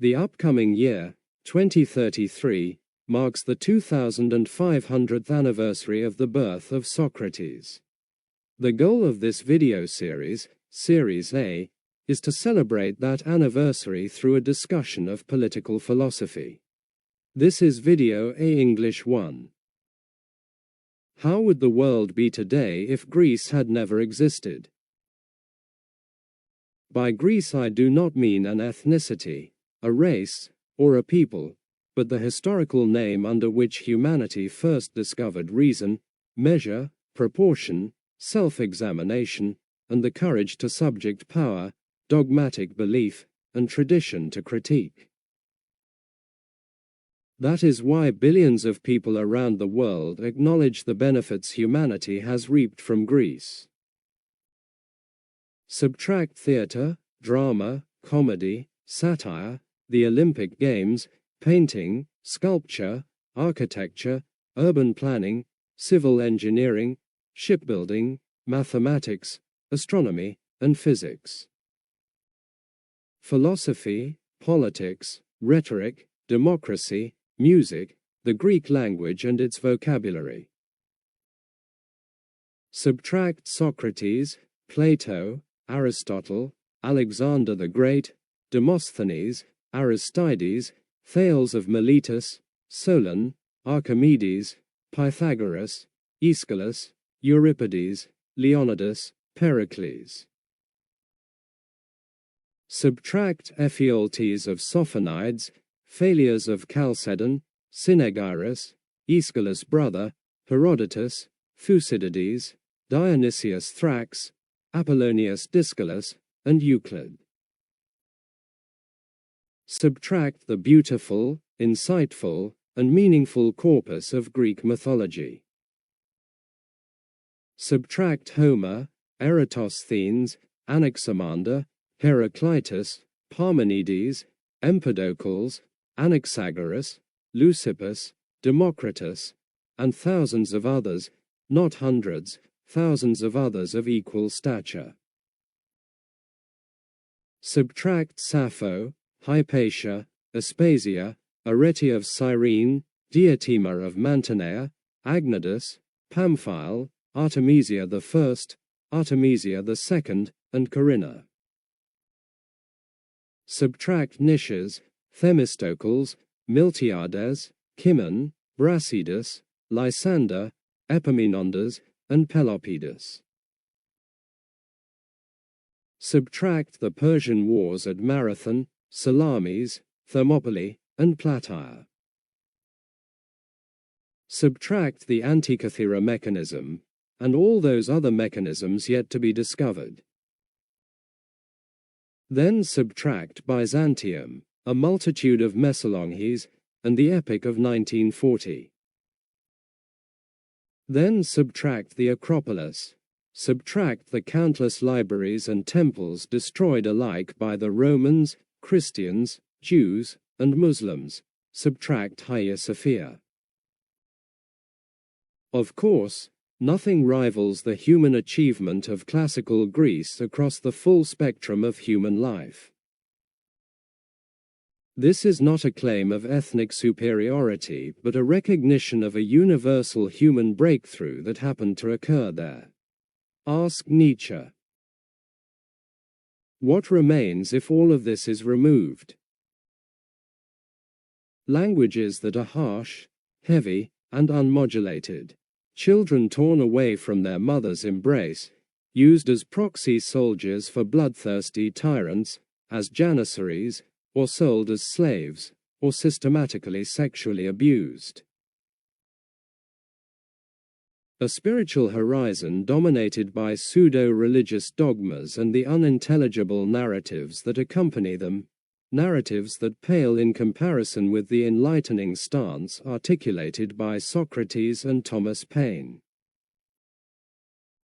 The upcoming year, 2033, marks the 2500th anniversary of the birth of Socrates. The goal of this video series, Series A, is to celebrate that anniversary through a discussion of political philosophy. This is Video A English 1. How would the world be today if Greece had never existed? By Greece I do not mean an ethnicity, a race, or a people, but the historical name under which humanity first discovered reason, measure, proportion, self-examination, and the courage to subject power, dogmatic belief, and tradition to critique. That is why billions of people around the world acknowledge the benefits humanity has reaped from Greece. Subtract theatre, drama, comedy, satire, the Olympic Games, painting, sculpture, architecture, urban planning, civil engineering, shipbuilding, mathematics, astronomy, and physics. Philosophy, politics, rhetoric, democracy, music, the Greek language and its vocabulary. Subtract Socrates, Plato, Aristotle, Alexander the Great, Demosthenes, Aristides, Thales of Miletus, Solon, Archimedes, Pythagoras, Aeschylus, Euripides, Leonidas, Pericles. Subtract Ephialtes of Sophonides, Phalias of Chalcedon, Cinegyrus, Aeschylus' brother, Herodotus, Thucydides, Dionysius Thrax, Apollonius Discalus, and Euclid. Subtract the beautiful, insightful, and meaningful corpus of Greek mythology. Subtract Homer, Eratosthenes, Anaximander, Heraclitus, Parmenides, Empedocles, Anaxagoras, Leucippus, Democritus, and thousands of others, not hundreds, thousands of others of equal stature. Subtract Sappho, Hypatia, Aspasia, Arete of Cyrene, Diotima of Mantinea, Agnodus, Pamphile, Artemisia I, Artemisia II, and Corinna. Subtract Nicias, Themistocles, Miltiades, Cimon, Brasidas, Lysander, Epaminondas, and Pelopidas. Subtract the Persian wars at Marathon, Salamis, Thermopylae, and Plataea. Subtract the Antikythera mechanism, and all those other mechanisms yet to be discovered. Then subtract Byzantium, a multitude of Messalonches, and the Epic of 1940. Then subtract the Acropolis, subtract the countless libraries and temples destroyed alike by the Romans, Christians, Jews, and Muslims, subtract Hagia Sophia. Of course, nothing rivals the human achievement of classical Greece across the full spectrum of human life. This is not a claim of ethnic superiority, but a recognition of a universal human breakthrough that happened to occur there. Ask Nietzsche. What remains if all of this is removed? Languages that are harsh, heavy, and unmodulated. Children torn away from their mother's embrace, used as proxy soldiers for bloodthirsty tyrants, as janissaries, or sold as slaves, or systematically sexually abused. A spiritual horizon dominated by pseudo-religious dogmas and the unintelligible narratives that accompany them, narratives that pale in comparison with the enlightening stance articulated by Socrates and Thomas Paine.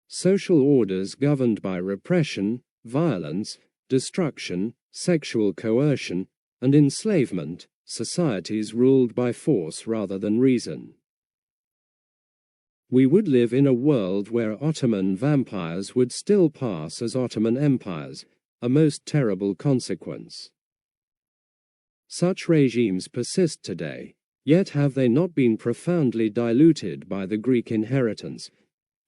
Social orders governed by repression, violence, destruction, sexual coercion, and enslavement, societies ruled by force rather than reason. We would live in a world where Ottoman vampires would still pass as Ottoman empires, a most terrible consequence. Such regimes persist today, yet have they not been profoundly diluted by the Greek inheritance,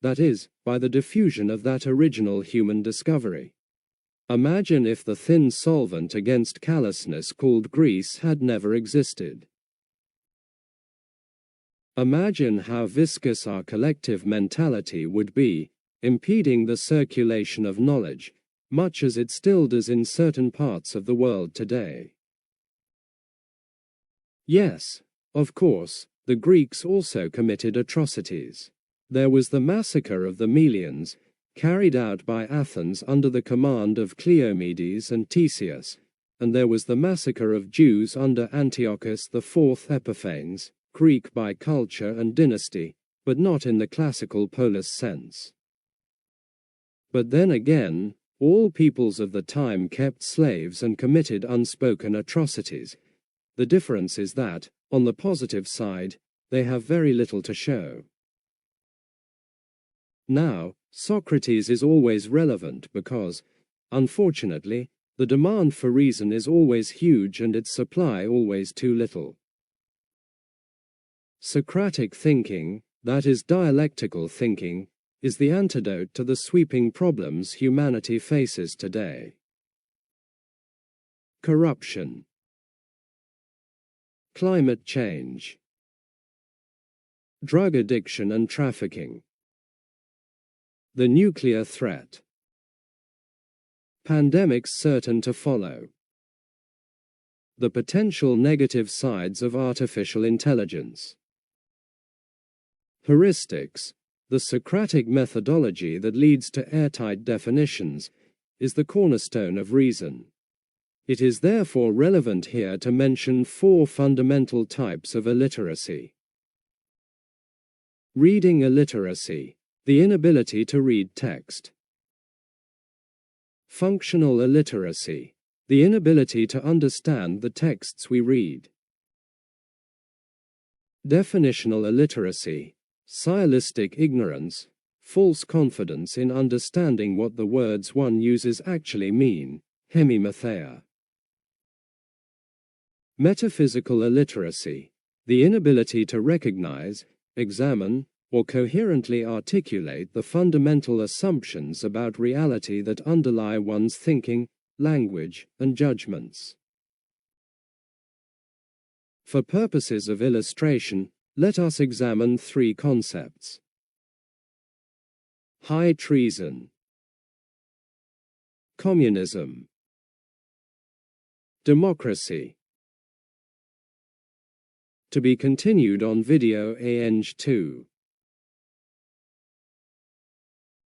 that is, by the diffusion of that original human discovery. Imagine if the thin solvent against callousness called grease had never existed. Imagine how viscous our collective mentality would be, impeding the circulation of knowledge, much as it still does in certain parts of the world today. Yes, of course, the Greeks also committed atrocities. There was the massacre of the Melians, carried out by Athens under the command of Cleomedes and Theseus, and there was the massacre of Jews under Antiochus IV Epiphanes, Greek by culture and dynasty, but not in the classical polis sense. But then again, all peoples of the time kept slaves and committed unspoken atrocities. The difference is that, on the positive side, they have very little to show. Now, Socrates is always relevant because, unfortunately, the demand for reason is always huge and its supply always too little. Socratic thinking, that is dialectical thinking, is the antidote to the sweeping problems humanity faces today. Corruption, climate change, drug addiction and trafficking, the nuclear threat, pandemics certain to follow, the potential negative sides of artificial intelligence. Heuristics, the Socratic methodology that leads to airtight definitions, is the cornerstone of reason. It is therefore relevant here to mention 4 fundamental types of illiteracy. Reading illiteracy, the inability to read text. Functional illiteracy, the inability to understand the texts we read. Definitional illiteracy, stylistic ignorance, false confidence in understanding what the words one uses actually mean, hemimatheia. Metaphysical illiteracy, the inability to recognize, examine, or coherently articulate the fundamental assumptions about reality that underlie one's thinking, language, and judgments. For purposes of illustration, let us examine 3 concepts. High treason, communism, democracy. To be continued on video ANG 2.